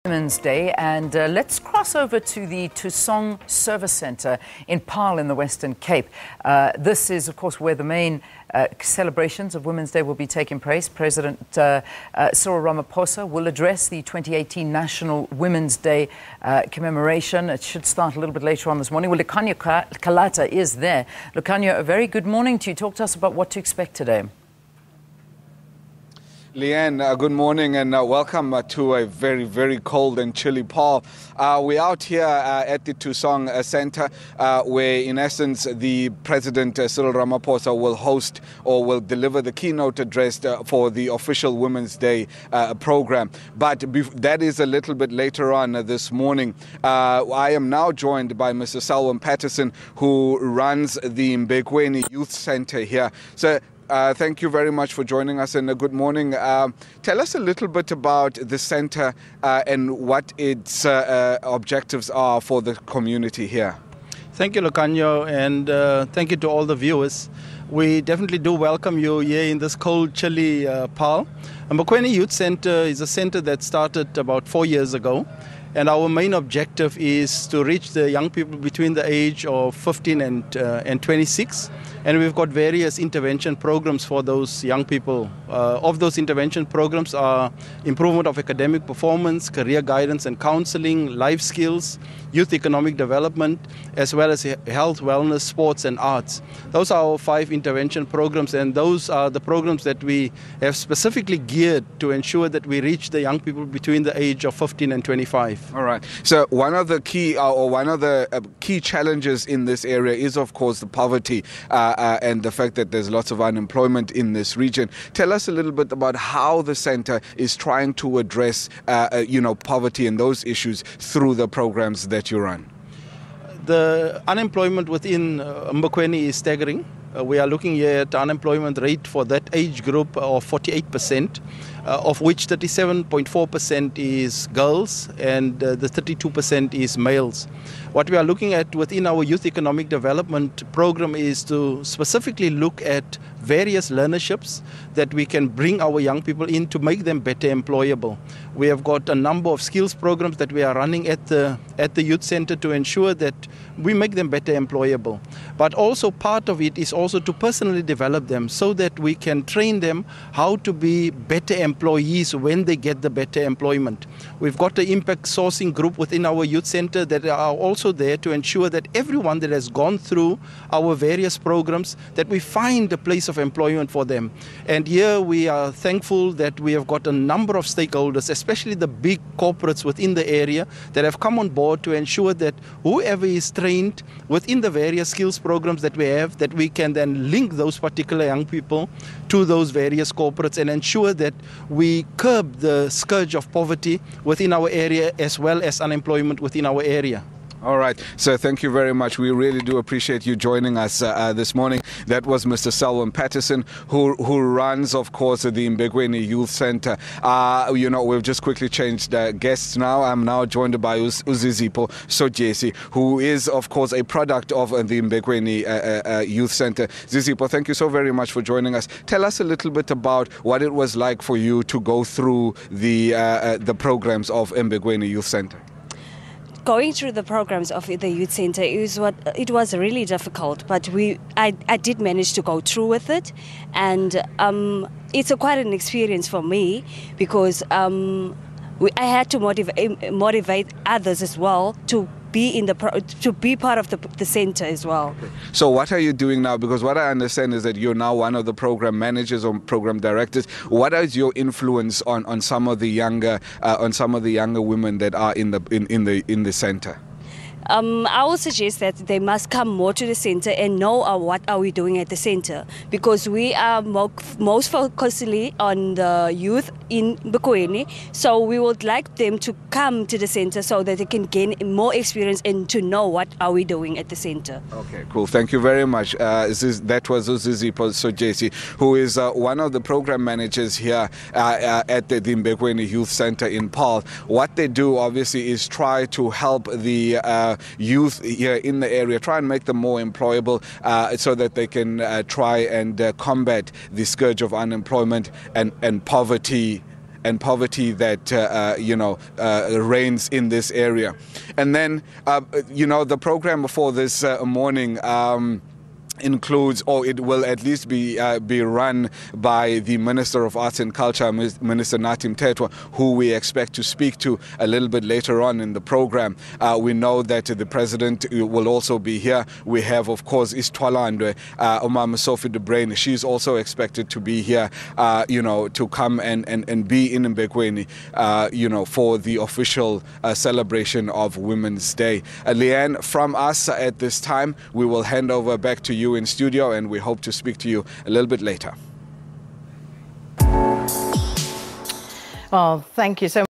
Women's Day, and let's cross over to the Thusong Service Centre in Paarl in the Western Cape. This is, of course, where the main celebrations of Women's Day will be taking place. President Cyril Ramaphosa will address the 2018 National Women's Day commemoration. It should start a little bit later on this morning. Well, Lukanya Kalata is there. Lukanya, a very good morning to you. Talk to us about what to expect today. Leanne, good morning and welcome to a very, very cold and chilly Paarl. We're out here at the Thusong Centre where, in essence, the President Cyril Ramaphosa will host or will deliver the keynote address for the official Women's Day program. But that is a little bit later on this morning. I am now joined by Mr. Selwyn Patterson, who runs the Mbekweni Youth Centre here. So, thank you very much for joining us and good morning. Tell us a little bit about the centre and what its objectives are for the community here. Thank you, Lucanio, and thank you to all the viewers. We definitely do welcome you here in this cold, chilly Paarl. Mbekweni Youth Centre is a centre that started about 4 years ago. And our main objective is to reach the young people between the age of 15 and 26. And we've got various intervention programs for those young people. Of those intervention programs are improvement of academic performance, career guidance and counseling, life skills, youth economic development, as well as health, wellness, sports and arts. Those are our 5 intervention programs, and those are the programs that we have specifically geared to ensure that we reach the young people between the age of 15 and 25. All right. So one of the key challenges in this area is, of course, the poverty and the fact that there's lots of unemployment in this region. Tell us a little bit about how the centre is trying to address, poverty and those issues through the programs that you run. The unemployment within Mbekweni is staggering. We are looking here at unemployment rate for that age group of 48%, of which 37.4% is girls and the 32% is males. What we are looking at within our youth economic development program is to specifically look at various learnerships that we can bring our young people in to make them better employable. We have got a number of skills programs that we are running at the youth centre to ensure that we make them better employable. But also part of it is also to personally develop them so that we can train them how to be better employees when they get the better employment. We've got the impact sourcing group within our youth centre that are also there to ensure that everyone that has gone through our various programs, that we find a place of employment for them. And here we are thankful that we have got a number of stakeholders, especially the big corporates within the area, that have come on board to ensure that whoever is trained within the various skills programs that we have, that we can then link those particular young people to those various corporates and ensure that we curb the scourge of poverty within our area as well as unemployment within our area. All right. So thank you very much. We really do appreciate you joining us this morning. That was Mr. Selwyn Patterson, who runs, of course, the Mbekweni Youth Centre. We've just quickly changed guests now. I'm now joined by Zizipho Sojesi, who is, of course, a product of the Mbekweni Youth Centre. Zizipho, thank you so very much for joining us. Tell us a little bit about what it was like for you to go through the programs of Mbekweni Youth Centre. Going through the programs of the youth centre it was really difficult, but I did manage to go through with it, and it's quite an experience for me because I had to motivate others as well to be part of the centre as well. Okay. So what are you doing now? Because what I understand is that you're now one of the program managers or program directors. What is your influence on some of the younger women that are in the centre? I would suggest that they must come more to the centre and know what are we doing at the centre, because we are most focusly on the youth in Mbekweni. So we would like them to come to the centre so that they can gain more experience and to know what are we doing at the centre. Okay, cool. Thank you very much. That was Zizipho Sojesi, who is one of the program managers here at the Mbekweni Youth Centre in Paarl. What they do, obviously, is try to help the youth here in the area, try and make them more employable so that they can try and combat the scourge of unemployment and poverty and poverty that reigns in this area. And then the program for this morning includes, or it will at least be run by the Minister of Arts and Culture, Minister Nathi Mthethwa, who we expect to speak to a little bit later on in the program. We know that the President will also be here. We have, of course, Isthwalandwe, Umama Sophie de Brain. She's also expected to be here, to come and be in Mbekweni, for the official celebration of Women's Day. Leanne, from us at this time, we will hand over back to you in studio, and we hope to speak to you a little bit later. Well, thank you so much.